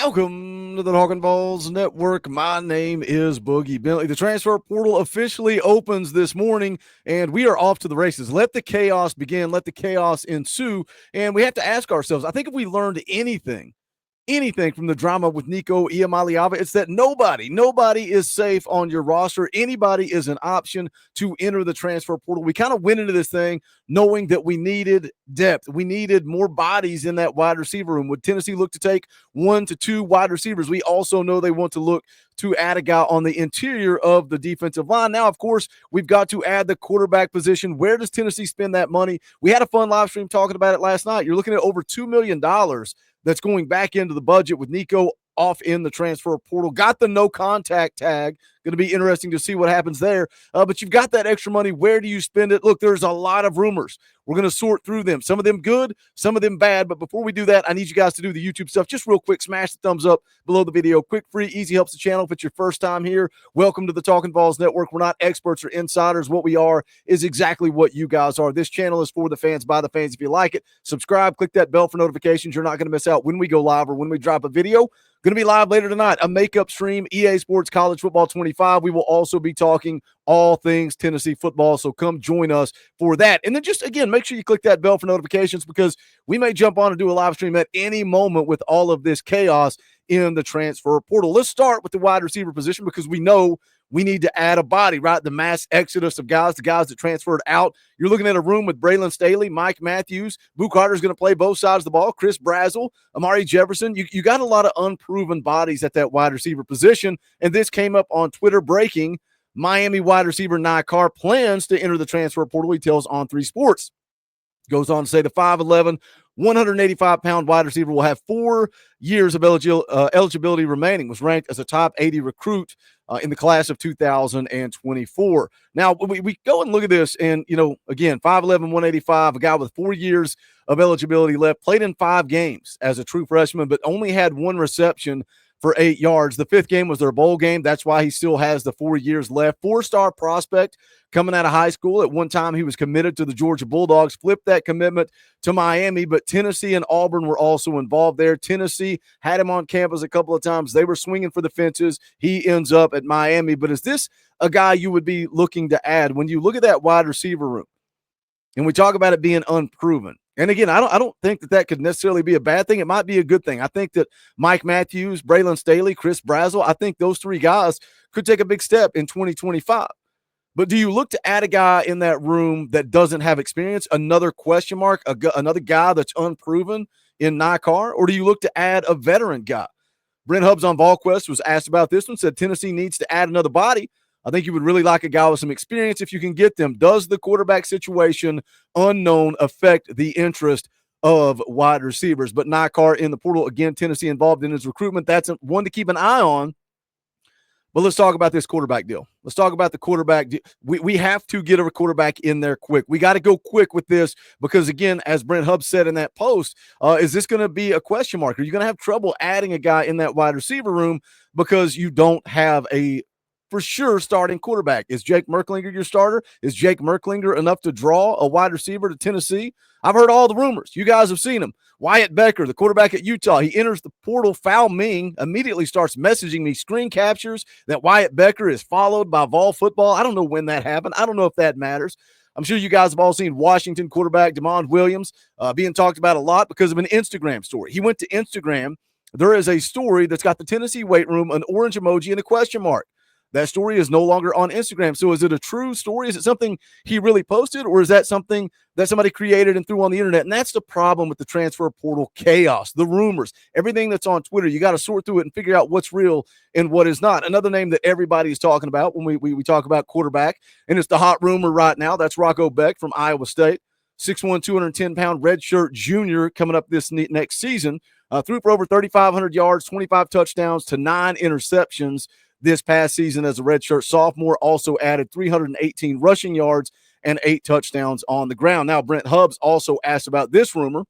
Welcome to the Talkin VAWLS Network. My name is Boogie Bentley. The transfer portal officially opens this morning, and we are off to the races. Let the chaos begin. Let the chaos ensue. And we have to ask ourselves, I think if we learned anything from the drama with Nico Iamaleava, it's that nobody is safe on your roster. Anybody is an option to enter the transfer portal. We kind of went into this thing knowing that we needed depth. We needed more bodies in that wide receiver room. Would Tennessee look to take 1 to 2 wide receivers? We also know they want to look to add a guy on the interior of the defensive line. Now, of course, we've got to add the quarterback position. Where does Tennessee spend that money? We had a fun live stream talking about it last night. You're looking at over $2 million that's going back into the budget with Nico off in the transfer portal. Got the no contact tag. Going to be interesting to see what happens there. But you've got that extra money. Where do you spend it? Look, there's a lot of rumors. We're going to sort through them. Some of them good, some of them bad. But before we do that, I need you guys to do the YouTube stuff. Just real quick, smash the thumbs up below the video. Quick, free, easy, helps the channel. If it's your first time here, welcome to the Talkin VAWLS Network. We're not experts or insiders. What we are is exactly what you guys are. This channel is for the fans, by the fans. If you like it, subscribe, click that bell for notifications. You're not going to miss out when we go live or when we drop a video. Going to be live later tonight, a makeup stream, EA Sports College Football 25. We will also be talking all things Tennessee football, so come join us for that. And then just, again, make sure you click that bell for notifications because we may jump on and do a live stream at any moment with all of this chaos in the transfer portal. Let's start with the wide receiver position because we know we need to add a body, right? The mass exodus of guys, the guys that transferred out. You're looking at a room with Braylon Staley, Mike Matthews. Boo Carter's going to play both sides of the ball. Chris Brazzell, Amari Jefferson. You got a lot of unproven bodies at that wide receiver position. And this came up on Twitter breaking. Miami wide receiver Nye Carr plans to enter the transfer portal. He tells On 3 Sports. Goes on to say the 5'11", 185-pound wide receiver will have 4 years of eligibility remaining. Was ranked as a top 80 recruit in the class of 2024. Now, we go and look at this, and, again, 5'11", 185, a guy with 4 years of eligibility left, played in 5 games as a true freshman, but only had 1 reception for 8 yards. The 5th game was their bowl game. That's why he still has the 4 years left. 4-star prospect coming out of high school. At one time, he was committed to the Georgia Bulldogs, flipped that commitment to Miami, but Tennessee and Auburn were also involved there. Tennessee had him on campus a couple of times. They were swinging for the fences. He ends up at Miami. But is this a guy you would be looking to add when you look at that wide receiver room? And we talk about it being unproven. And again, I don't think that could necessarily be a bad thing. It might be a good thing. I think that Mike Matthews, Braylon Staley, Chris Brazzell, I think those 3 guys could take a big step in 2025. But do you look to add a guy in that room that doesn't have experience, another question mark, another guy that's unproven in Nye Carr, or do you look to add a veteran guy? Brent Hubbs on VolQuest was asked about this one, said Tennessee needs to add another body. I think you would really like a guy with some experience if you can get them. Does the quarterback situation, unknown, affect the interest of wide receivers? But Nye Carr in the portal, again, Tennessee involved in his recruitment. That's one to keep an eye on. But let's talk about this quarterback deal. Let's talk about the quarterback. We have to get a quarterback in there quick. We got to go quick with this because, again, as Brent Hubbs said in that post, is this going to be a question mark? Are you going to have trouble adding a guy in that wide receiver room because you don't have a for sure starting quarterback? Is Jake Merklinger your starter? Is Jake Merklinger enough to draw a wide receiver to Tennessee? I've heard all the rumors. You guys have seen him. Wyatt Becker, the quarterback at Utah, he enters the portal. Foul Ming immediately starts messaging me screen captures that Wyatt Becker is followed by Vol football. I don't know when that happened. I don't know if that matters. I'm sure you guys have all seen Washington quarterback DeMond Williams being talked about a lot because of an Instagram story. He went to Instagram. There is a story that's got the Tennessee weight room, an orange emoji, and a question mark. That story is no longer on Instagram. So is it a true story? Is it something he really posted, or is that something that somebody created and threw on the internet? And that's the problem with the transfer portal chaos, the rumors, everything that's on Twitter. You got to sort through it and figure out what's real and what is not. Another name that everybody is talking about when we talk about quarterback, and it's the hot rumor right now, that's Rocco Beck from Iowa State, 6'1", 210-pound redshirt junior coming up this next season. Threw for over 3,500 yards, 25 touchdowns to 9 interceptions this past season as a redshirt sophomore. Also added 318 rushing yards and 8 touchdowns on the ground. Now, Brent Hubbs also asked about this rumor.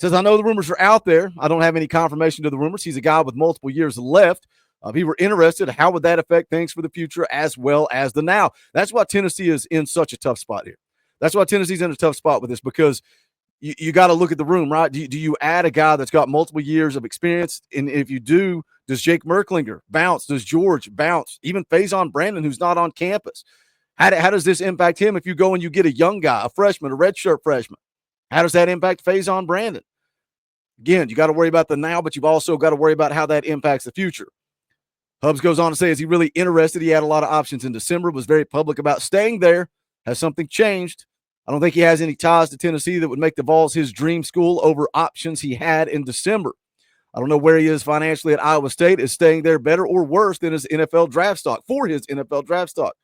Says, I know the rumors are out there. I don't have any confirmation to the rumors. He's a guy with multiple years left. If he were interested, how would that affect things for the future as well as the now? That's why Tennessee is in such a tough spot here. That's why Tennessee's in a tough spot with this, because you got to look at the room, right? Do you add a guy that's got multiple years of experience? And if you do, does Jake Merklinger bounce? Does George bounce? Even Faison Brandon, who's not on campus. How does this impact him if you go and you get a young guy, a freshman, a redshirt freshman? How does that impact Faison Brandon? Again, you got to worry about the now, but you've also got to worry about how that impacts the future. Hubbs goes on to say, is he really interested? He had a lot of options in December, was very public about staying there. Has something changed? I don't think he has any ties to Tennessee that would make the Vols his dream school over options he had in December. I don't know where he is financially at Iowa State. Is staying there better or worse than his NFL draft stock, for his NFL draft stock?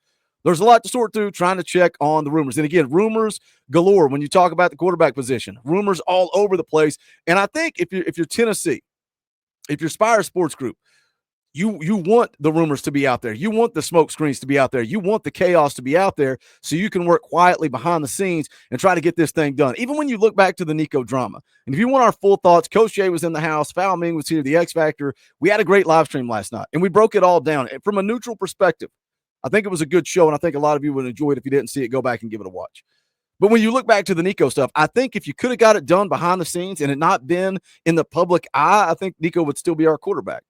There's a lot to sort through trying to check on the rumors. And again, rumors galore when you talk about the quarterback position. Rumors all over the place. And I think if you're Tennessee, if you're Spire Sports Group, you want the rumors to be out there. You want the smoke screens to be out there. You want the chaos to be out there so you can work quietly behind the scenes and try to get this thing done. Even when you look back to the Nico drama. And if you want our full thoughts, Coach Jay was in the house. Foul Ming was here, the X Factor. We had a great live stream last night, and we broke it all down. And from a neutral perspective, I think it was a good show, and I think a lot of you would enjoy it. If you didn't see it, go back and give it a watch. But when you look back to the Nico stuff, I think if you could have got it done behind the scenes and it not been in the public eye, I think Nico would still be our quarterback.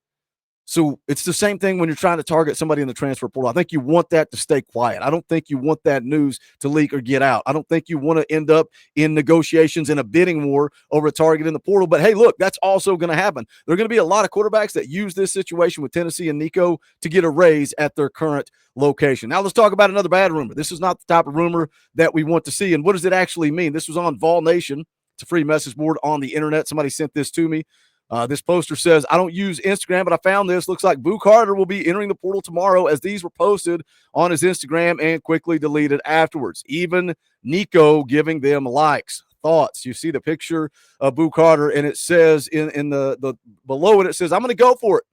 So it's the same thing when you're trying to target somebody in the transfer portal. I think you want that to stay quiet. I don't think you want that news to leak or get out. I don't think you want to end up in negotiations in a bidding war over a target in the portal. But hey, look, that's also going to happen. There are going to be a lot of quarterbacks that use this situation with Tennessee and Nico to get a raise at their current location. Now let's talk about another bad rumor. This is not the type of rumor that we want to see. And what does it actually mean? This was on Vol Nation. It's a free message board on the internet. Somebody sent this to me. This poster says, I don't use Instagram, but I found this. Looks like Boo Carter will be entering the portal tomorrow, as these were posted on his Instagram and quickly deleted afterwards. Even Nico giving them likes. Thoughts. You see the picture of Boo Carter, and it says in the below it says, I'm going to go for it.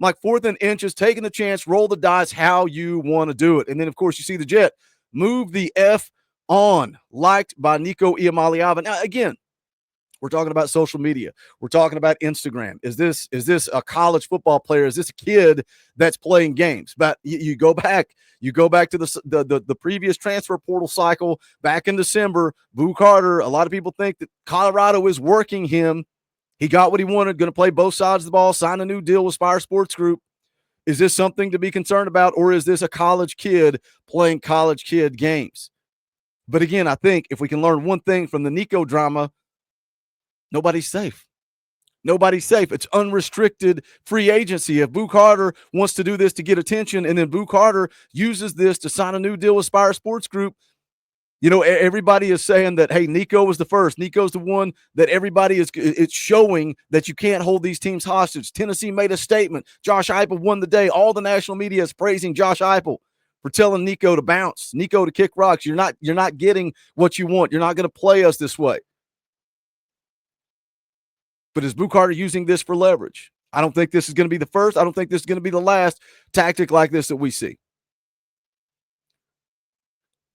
I'm like 4th and inches, taking the chance, roll the dice how you want to do it. And then, of course, you see the jet. Move the F on. Liked by Nico Iamaleava. Now, again, we're talking about social media. We're talking about Instagram. Is this a college football player? Is this a kid that's playing games? But you go back to the previous transfer portal cycle back in December. Boo Carter, a lot of people think that Colorado is working him. He got what he wanted, going to play both sides of the ball, sign a new deal with Spire Sports Group. Is this something to be concerned about, or is this a college kid playing college kid games? But again, I think if we can learn one thing from the Nico drama, nobody's safe. Nobody's safe. It's unrestricted free agency. If Boo Carter wants to do this to get attention, and then Boo Carter uses this to sign a new deal with Spire Sports Group, you know, everybody is saying that, hey, Nico was the first. Nico's the one that everybody is – it's showing that you can't hold these teams hostage. Tennessee made a statement. Josh Heupel won the day. All the national media is praising Josh Heupel for telling Nico to bounce, Nico to kick rocks. You're not getting what you want. You're not going to play us this way. But is Boo Carter using this for leverage? I don't think this is going to be the first. I don't think this is going to be the last tactic like this that we see.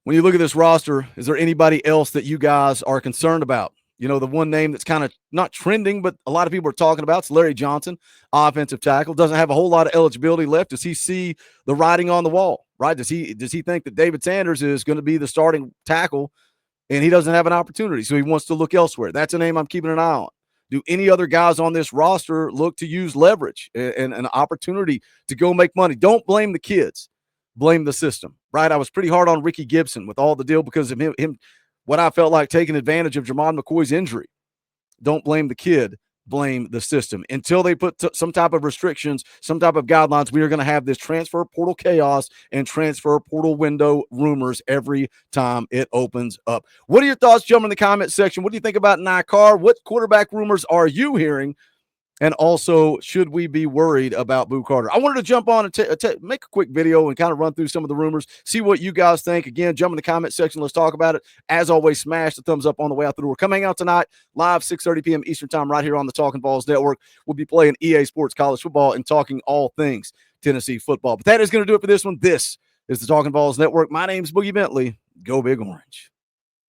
When you look at this roster, is there anybody else that you guys are concerned about? You know, the one name that's kind of not trending, but a lot of people are talking about, it's Larry Johnson, offensive tackle. Doesn't have a whole lot of eligibility left. Does he see the writing on the wall, right? Does he think that David Sanders is going to be the starting tackle and he doesn't have an opportunity, so he wants to look elsewhere? That's a name I'm keeping an eye on. Do any other guys on this roster look to use leverage and an opportunity to go make money? Don't blame the kids. Blame the system, right? I was pretty hard on Ricky Gibson with all the deal because of him what I felt like taking advantage of Jermon McCoy's injury. Don't blame the kid. Blame the system. Until they put some type of restrictions, some type of guidelines, we are going to have this transfer portal chaos and transfer portal window rumors every time it opens up. What are your thoughts? Jump in the comment section. What do you think about Nikar? What quarterback rumors are you hearing? And also, should we be worried about Boo Carter? I wanted to jump on and make a quick video and kind of run through some of the rumors, see what you guys think. Again, jump in the comment section. Let's talk about it. As always, smash the thumbs up on the way out the door. Come hang out tonight, live 6:30 p.m. Eastern time, right here on the Talkin VAWLS Network. We'll be playing EA Sports College Football and talking all things Tennessee football. But that is going to do it for this one. This is the Talkin VAWLS Network. My name's Boogie Bentley. Go Big Orange.